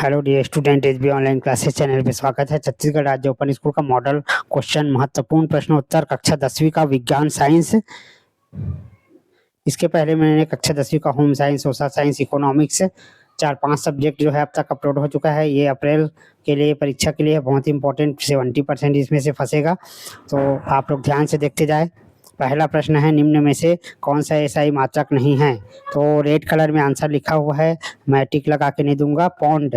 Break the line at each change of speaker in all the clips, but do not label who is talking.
Hello dear student, SB online classes channel पे स्वागत है। छत्तीसगढ़ राज्य ओपन स्कूल का मॉडल क्वेश्चन महत्वपूर्ण प्रश्न उत्तर कक्षा 10वीं का विज्ञान साइंस। इसके पहले मैंने कक्षा 10वीं का home science, social science, economics 4-5 subject जो है अब तक अपलोड हो चुका है। ये अप्रैल के लिए परीक्षा के लिए बहुत ही इंपॉर्टेंट, 70% इसमें से फंसेगा, तो आप लोग ध्यान से देखते जाए। पहला प्रश्न है, निम्न में से कौन सा एसआई मात्रक नहीं है? तो रेड कलर में आंसर लिखा हुआ है, मैं टिक लगा के नहीं दूंगा। पॉन्ड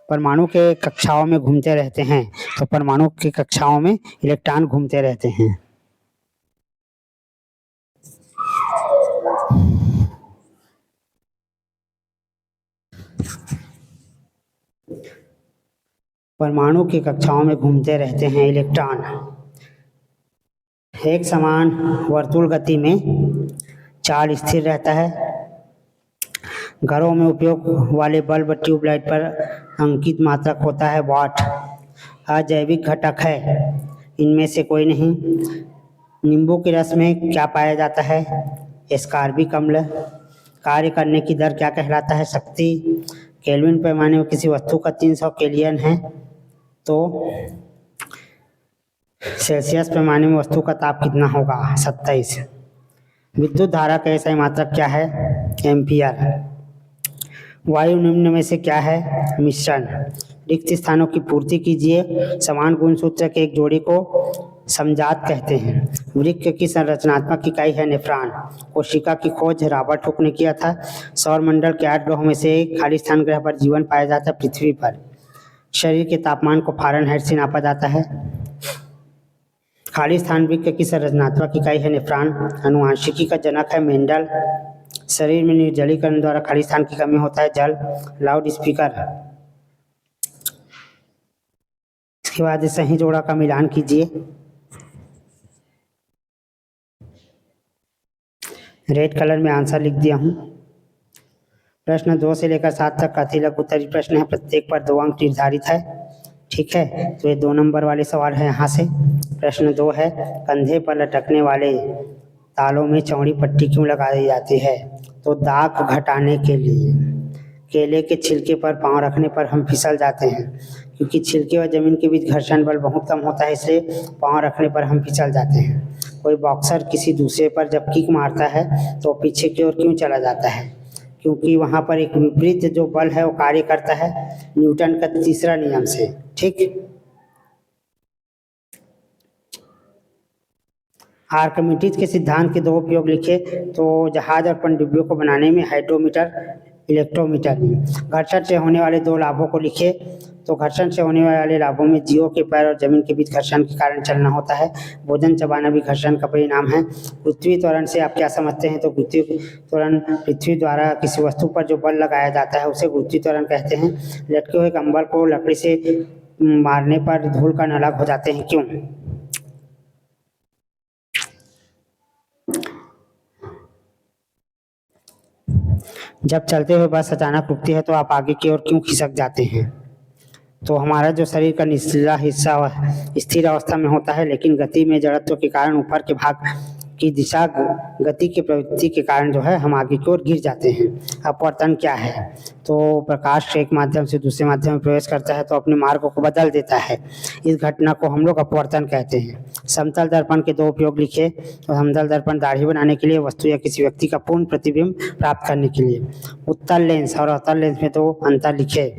परमाणु के कक्षाओं में घूमते रहते हैं, तो परमाणु की कक्षाओं में इलेक्ट्रॉन घूमते रहते हैं। परमाणु की कक्षाओं में घूमते रहते हैं इलेक्ट्रॉन। एक समान वर्तुल गति में चार्ज स्थिर रहता है। घरों में उपयोग वाले बल्ब ट्यूबलाइट पर अंकित मात्रक होता है वाट। अजैविक घटक है, इनमें से कोई नहीं। नींबू के रस में क्या पाया जाता है? एस्कॉर्बिक अम्ल। कार्य करने की दर क्या कहलाता है? शक्ति। केल्विन पैमाने में किसी वस्तु का 300 केल्विन है, तो सेल्सियस पैमाने में वस्तु का ताप कितना होगा? 27। विद्युत धारा का एसआई मात्रक क्या है? एम्पियर। वायु निम्न में से क्या है? मिश्रण। रिक्त स्थानों की पूर्ति कीजिए। समान गुण सूत्र के एक जोड़ी को समजात कहते हैं। वृक्क की संरचनात्मक इकाई है नेफ्रॉन। कोशिका की खोज रॉबर्ट हुक ने किया था। सौरमंडल के 8 ग्रहों में से एक खाली स्थान ग्रह पर जीवन पाया जाता है, पृथ्वी पर। शरीर के तापमान को फ़ारेनहाइट से नापा जाता है। खाली स्थान वृक्क की संरचनात्मक इकाई है नेफ्रॉन। आनुवांशिकी का जनक है मेंडल। शरीर में निर्जलीकरण द्वारा खाली स्थान की कमी होता है, जल। Loud speaker. इसके बाद सही जोड़ा का मिलान कीजिए। रेड कलर में आंसर लिख दिया हूँ। प्रश्न 2 से लेकर 7 तक कथी लघु उत्तरीय प्रश्न है, प्रत्येक पर 2 अंक निर्धारित है। ठीक है, तो ये 2 नंबर वाले सवाल है यहाँ से। प्रश्न 2 है, कंधे पर लटकने वाले तालों में चौड़ी पट्टी क्यों लगाई जाती है? तो दाग घटाने के लिए। केले के छिलके पर पांव रखने पर हम फिसल जाते हैं, क्योंकि छिलके और जमीन के बीच घर्षण बल बहुत कम होता है, इसलिए पांव रखने पर हम फिसल जाते हैं। कोई बॉक्सर किसी दूसरे पर जब किक मारता है तो पीछे की ओर क्यों चला जाता है? क्योंकि वहाँ पर एक विपरीत जो बल है वो कार्य करता है, न्यूटन का तीसरा नियम से। ठीक। आर्किमिडीज के सिद्धांत के 2 उपयोग लिखे। तो जहाज और पनडुब्बियों को बनाने में हाइड्रोमीटर, इलेक्ट्रोमीटर। घर्षण से होने वाले 2 लाभों को लिखे। तो घर्षण से होने वाले लाभों में जीवों के पैर और जमीन के बीच घर्षण के कारण चलना होता है। भोजन चबाना भी घर्षण का परिणाम है। पृथ्वी त्वरण से आप क्या समझते हैं? तो पृथ्वी त्वरण, पृथ्वी द्वारा किसी वस्तु पर जो बल लगाया जाता है उसे पृथ्वी त्वरण कहते हैं। लटके हुए कंबल को लकड़ी से मारने पर धूल कण अलग हो जाते हैं, क्यों? जब चलते हुए बस अचानक रुकती है तो आप आगे की ओर क्यों खिसक जाते हैं? तो हमारा जो शरीर का निचला हिस्सा स्थिर अवस्था में होता है, लेकिन गति में जड़त्व के कारण ऊपर के भाग की दिशा गति की प्रवृत्ति के कारण जो है हम आगे की ओर गिर जाते हैं। अपवर्तन क्या है? तो प्रकाश एक माध्यम से दूसरे माध्यम में प्रवेश करता है तो अपने मार्ग को बदल देता है। इस घटना को हम लोग अपवर्तन कहते हैं। समतल दर्पण के 2 उपयोग लिखे। तो समतल दर्पण दाढ़ी बनाने के लिए, वस्तु या किसी व्यक्ति का पूर्ण प्रतिबिंब प्राप्त करने के लिए। उत्तल लेंस और अवतल लेंस में 2 अंतर लिखे।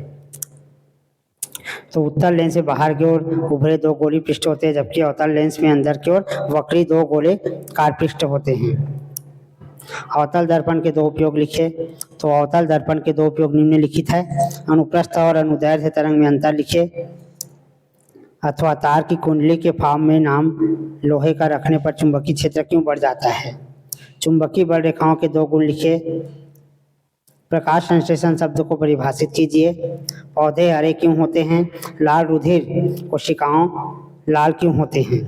तो उत्तल लेंस से बाहर की ओर उभरे 2 गोली पृष्ठ होते हैं, जबकि अवतल लेंस में अंदर की ओर वक्री 2 गोलेकार पृष्ठ होते हैं। अवतल दर्पण के 2 उपयोग लिखे। तो अवतल दर्पण के 2 उपयोग निम्नलिखित है। अनुप्रस्थ और अनुदैर्ध्य तरंग में अंतर लिखे। अथवा तार की कुंडली के फार्म में नाम लोहे का रखने पर चुंबकीय क्षेत्र क्यों बढ़ जाता है? चुंबकीय बल रेखाओं के 2 गुण लिखे। प्रकाश संश्लेषण शब्द को परिभाषित कीजिए। पौधे हरे क्यों होते हैं? लाल रुधिर कोशिकाओं लाल क्यों होते हैं?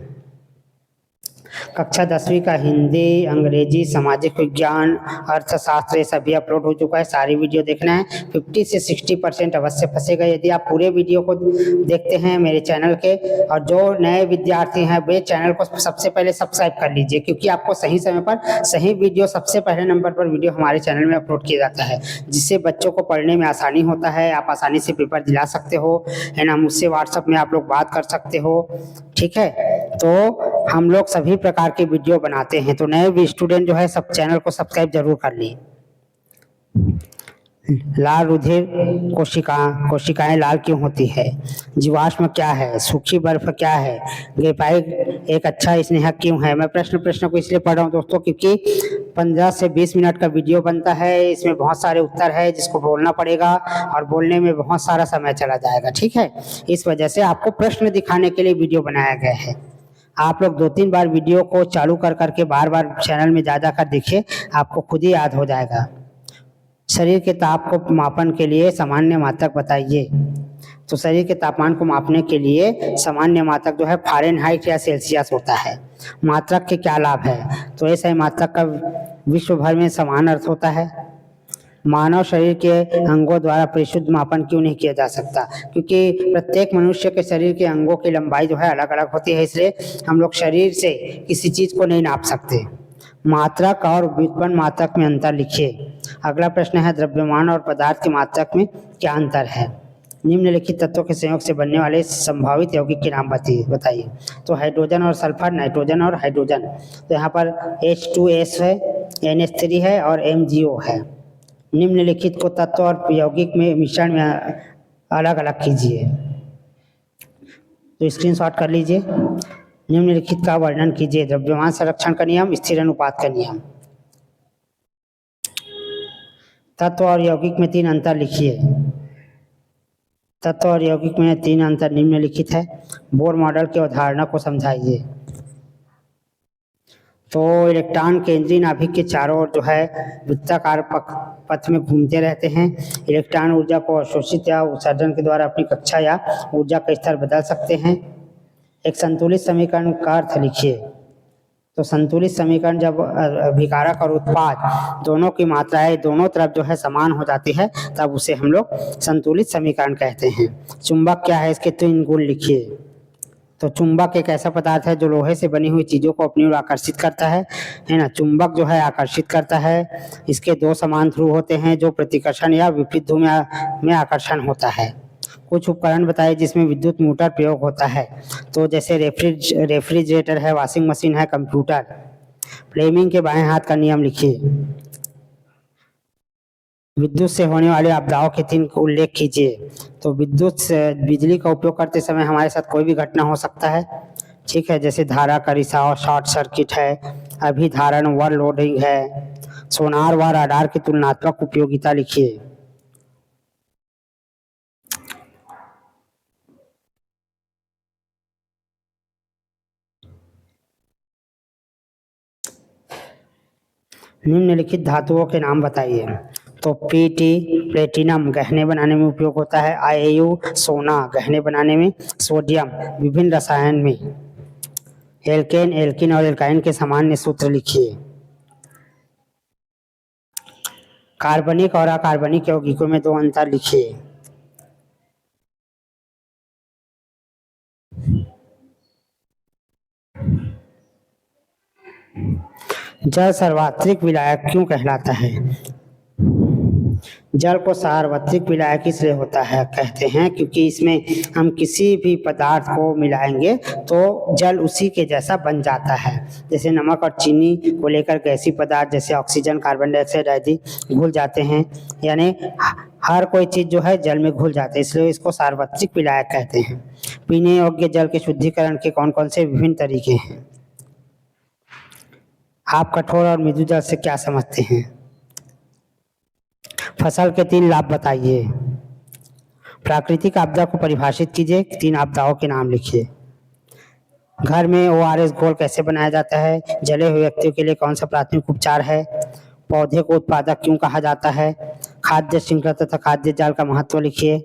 कक्षा 10वीं का हिंदी, अंग्रेजी, सामाजिक विज्ञान, अर्थशास्त्र ये सभी अपलोड हो चुका है। सारी वीडियो देखना है। 50 से 60% अवश्य फंसेगा यदि आप पूरे वीडियो को देखते हैं मेरे चैनल के। और जो नए विद्यार्थी हैं वे चैनल को सबसे पहले सब्सक्राइब कर लीजिए, क्योंकि आपको सही समय पर सही वीडियो सबसे पहले नंबर पर वीडियो हमारे चैनल में अपलोड किया जाता है, जिससे बच्चों को पढ़ने में आसानी होता है। आप आसानी से पेपर दिला सकते हो, है ना। मुझसे व्हाट्सएप में आप लोग बात कर सकते हो, ठीक है। तो हम लोग सभी प्रकार के वीडियो बनाते हैं, तो नए भी स्टूडेंट जो है सब चैनल को सब्सक्राइब जरूर कर ली। लाल रुधिर कोशिकाएं लाल क्यों होती है? जीवाश्म क्या है? सूखी बर्फ क्या है? ग्रेफाइट एक अच्छा स्नेहक क्यों है? मैं प्रश्न को इसलिए पढ़ रहा हूँ दोस्तों, क्योंकि 15 से 20 मिनट का वीडियो बनता है। इसमें बहुत सारे उत्तर है जिसको बोलना पड़ेगा और बोलने में बहुत सारा समय चला जाएगा, ठीक है। इस वजह से आपको प्रश्न दिखाने के लिए वीडियो बनाया गया है। आप लोग 2-3 बार वीडियो को चालू कर करके बार बार चैनल में जा कर देखिए, आपको खुद ही याद हो जाएगा। शरीर के ताप को मापन के लिए सामान्य मात्रक बताइए। तो शरीर के तापमान को मापने के लिए सामान्य मात्रक जो है फ़ारेनहाइट या सेल्सियस होता है। मात्रक के क्या लाभ है? तो ऐसा मात्रक का विश्व भर में समान अर्थ होता है। मानव शरीर के अंगों द्वारा परिशुद्ध मापन क्यों नहीं किया जा सकता? क्योंकि प्रत्येक मनुष्य के शरीर के अंगों की लंबाई जो है अलग अलग होती है, इसलिए हम लोग शरीर से किसी चीज को नहीं नाप सकते। मात्रक और व्युत्पन्न मात्रक में अंतर लिखिए। अगला प्रश्न है, द्रव्यमान और पदार्थ के मात्रक में क्या अंतर है? निम्नलिखित तत्वों के संयोग से बनने वाले संभावित यौगिक के नाम बताइए। तो हाइड्रोजन और सल्फर, नाइट्रोजन और हाइड्रोजन। तो यहाँ पर H2S है, NH3 है और MgO है। निम्नलिखित को तत्व और यौगिक में मिश्रण में अलग अलग कीजिए। तो स्क्रीनशॉट कर लीजिए। निम्नलिखित का वर्णन कीजिए। द्रव्यमान संरक्षण का नियम, स्थिर अनुपात का नियम। तत्व और यौगिक में 3 अंतर लिखिए। तत्व और यौगिक में 3 अंतर निम्नलिखित है। बोर मॉडल की अवधारणा को समझाइए। तो इलेक्ट्रॉन केंद्रीय नाभिक के चारों ओर जो है वृत्ताकार पथ में घूमते रहते हैं। इलेक्ट्रॉन ऊर्जा को अवशोषित या उत्सर्जन के द्वारा अपनी कक्षा या ऊर्जा का स्तर बदल सकते हैं। एक संतुलित समीकरण का अर्थ लिखिए। तो संतुलित समीकरण जब अभिकारक और उत्पाद दोनों की मात्राएं दोनों तरफ जो है समान हो जाती है, तब उसे हम लोग संतुलित समीकरण कहते हैं। चुंबक क्या है? इसके 3 गुण लिखिए। तो चुंबक एक ऐसा पदार्थ है जो लोहे से बनी हुई चीजों को अपनी ओर आकर्षित करता है ना। चुंबक जो है आकर्षित करता है। इसके 2 समान ध्रुव होते हैं जो प्रतिकर्षण या विपरीत ध्रुव में आकर्षण होता है। कुछ उपकरण बताइए जिसमें विद्युत मोटर प्रयोग होता है। तो जैसे रेफ्रिजरेटर है, वॉशिंग मशीन है, कंप्यूटर। फ्लेमिंग के बाएं हाथ का नियम लिखिए। विद्युत से होने वाले आपदाओं के 3 को उल्लेख कीजिए। तो विद्युत से बिजली का उपयोग करते समय हमारे साथ कोई भी घटना हो सकता है, ठीक है। जैसे धारा का रिसाव, शॉर्ट सर्किट है, अभिधारण, ओवरलोडिंग है। सोनार व राडार की तुलनात्मक उपयोगिता लिखिए। निम्नलिखित धातुओं के नाम बताइए। तो PT प्लेटिनम गहने बनाने में उपयोग होता है। IAU सोना गहने बनाने में। सोडियम विभिन्न रसायन में। एल्केन, एल्किन और एल्काइन के सामान्य सूत्र लिखिए। कार्बनिक और अकार्बनिक यौगिकों में 2 अंतर लिखिए। जल सार्वत्रिक विलायक क्यों कहलाता है? जल को सार्वत्रिक विलायक इसलिए होता है कहते हैं क्योंकि इसमें हम किसी भी पदार्थ को मिलाएंगे तो जल उसी के जैसा बन जाता है। जैसे नमक और चीनी को लेकर गैसीय पदार्थ जैसे ऑक्सीजन, कार्बन डाइऑक्साइड आदि घुल जाते हैं, यानी हर कोई चीज जो है जल में घुल जाता है, इसलिए इसको सार्वत्रिक विलायक कहते हैं। पीने योग्य जल के शुद्धिकरण के कौन कौन से विभिन्न तरीके हैं? आप कठोर और मृदु जल से क्या समझते हैं? फसल के 3 लाभ बताइए। प्राकृतिक आपदा को परिभाषित कीजिए। 3 आपदाओं के नाम लिखिए। घर में ORS घोल कैसे बनाया जाता है? जले हुए व्यक्तियों के लिए कौन सा प्राथमिक उपचार है? पौधे को उत्पादक क्यों कहा जाता है? खाद्य श्रृंखला तथा खाद्य जाल का महत्व लिखिए।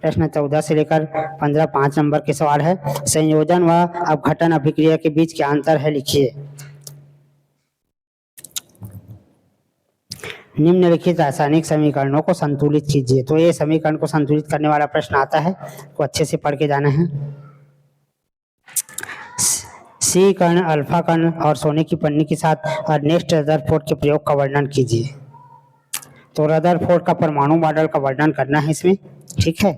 प्रश्न 14 से लेकर 15 5 नंबर के सवाल है। संयोजन व अपघटन अभिक्रिया के बीच क्या अंतर है लिखिए। निम्नलिखित रासायनिक समीकरणों को संतुलित कीजिए। तो ये समीकरण को संतुलित करने वाला प्रश्न आता है, को अच्छे से पढ़ के जाना है। सी कर्ण, अल्फा कर्ण और सोने की पन्नी के साथ अर्नेस्ट रदरफोर्ड के प्रयोग का वर्णन कीजिए। तो रदरफोर्ड का परमाणु मॉडल का वर्णन करना है इसमें, ठीक है।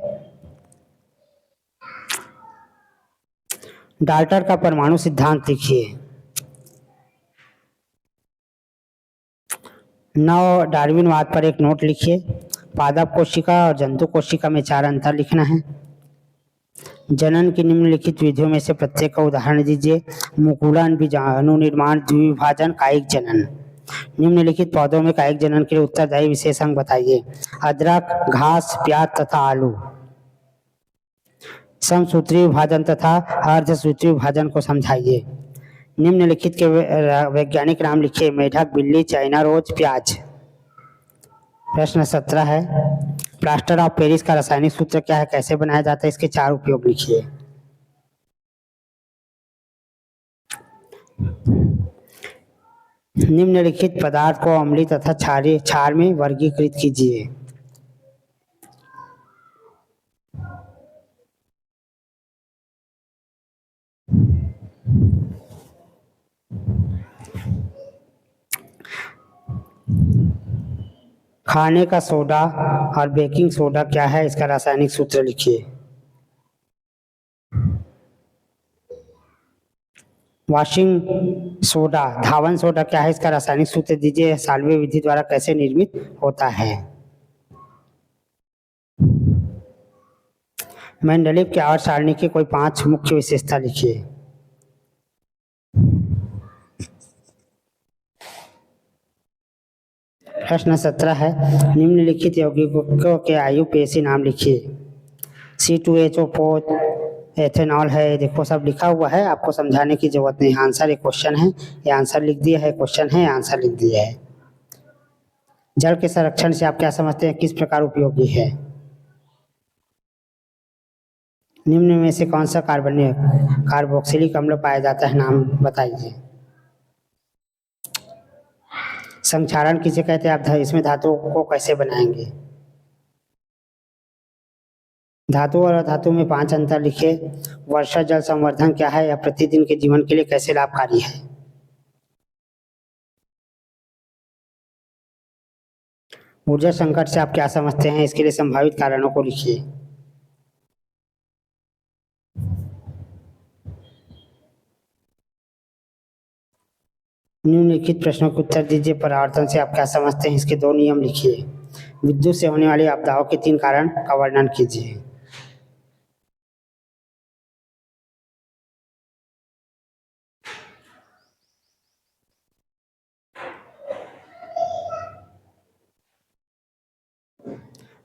डाल्टन का परमाणु सिद्धांत लिखिए। 9 डार्विनवाद पर एक नोट लिखिए। पादप कोशिका और जंतु कोशिका में 4 अंतर लिखना है। जनन की निम्नलिखित विधियों में से प्रत्येक का उदाहरण दीजिए। मुकुलन, बीजाणु निर्माण, द्विविभाजन, कायिक जनन। निम्नलिखित पौधों में कायिक जनन के लिए उत्तरदायी विशेष अंग बताइए। अदरक, घास, प्याज तथा आलू। समसूत्री विभाजन तथा अर्धसूत्री विभाजन को समझाइए। निम्नलिखित के वैज्ञानिक नाम लिखिए। मेढक, बिल्ली, चाइना रोज, प्याज। प्रश्न 17 है, प्लास्टर ऑफ पेरिस का रासायनिक सूत्र क्या है, कैसे बनाया जाता है, इसके 4 उपयोग लिखिए। निम्नलिखित पदार्थ को अम्लीय तथा क्षार में वर्गीकृत कीजिए। खाने का सोडा और बेकिंग सोडा क्या है, इसका रासायनिक सूत्र लिखिए। वॉशिंग सोडा, धावन सोडा क्या है, इसका रासायनिक सूत्र दीजिए। साल्वे विधि द्वारा कैसे निर्मित होता है। मेंडलीव के आवर्त सारणी की कोई 5 मुख्य विशेषता लिखिए। प्रश्न 17 है, निम्नलिखित यौगिकों के आयुपेशी नाम लिखिए। C2H4 एथेनॉल है। देखो सब लिखा हुआ है, आपको समझाने की जरूरत नहीं। आंसर एक क्वेश्चन है, ये आंसर लिख दिया है, क्वेश्चन है, आंसर लिख दिया है। जल के संरक्षण से आप क्या समझते हैं, किस प्रकार उपयोगी है। निम्न में से कौन सा कार्बोक्सिलिक अम्ल पाया जाता है, नाम बताइए। संक्षारण किसे कहते हैं, आप इसमें धातुओं को कैसे बनाएंगे। धातु और अधातु में 5 अंतर लिखे। वर्षा जल संवर्धन क्या है, या प्रतिदिन के जीवन के लिए कैसे लाभकारी है। ऊर्जा संकट से आप क्या समझते हैं, इसके लिए संभावित कारणों को लिखिए। निम्नलिखित प्रश्नों के उत्तर दीजिए। परावर्तन से आप क्या समझते हैं, इसके 2 नियम लिखिए। विद्युत से होने वाली आपदाओं के 3 कारण का वर्णन कीजिए।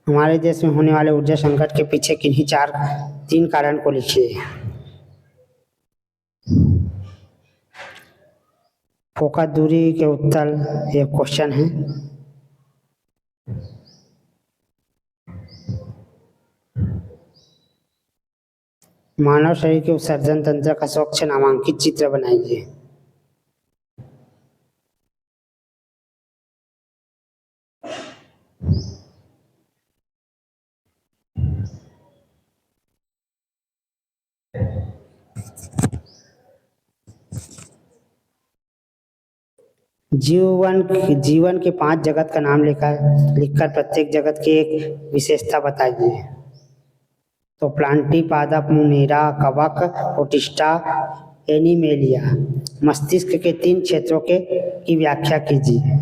हमारे देश में होने वाले ऊर्जा संकट के पीछे किन्हीं 3 कारण को लिखिए। फोकस दूरी के उत्तर एक क्वेश्चन है। मानव शरीर के उत्सर्जन तंत्र का स्वच्छ नामांकित चित्र बनाइए। जीवन के 5 जगत का नाम लिखकर प्रत्येक जगत की एक विशेषता बताइए। तो प्लांटी, पादप, मुनेरा, कवक, ओटिस्टा, एनिमेलिया। मस्तिष्क के 3 क्षेत्रों की व्याख्या कीजिए।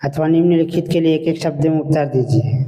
अथवा निम्नलिखित के लिए एक-एक शब्द में उत्तर दीजिए।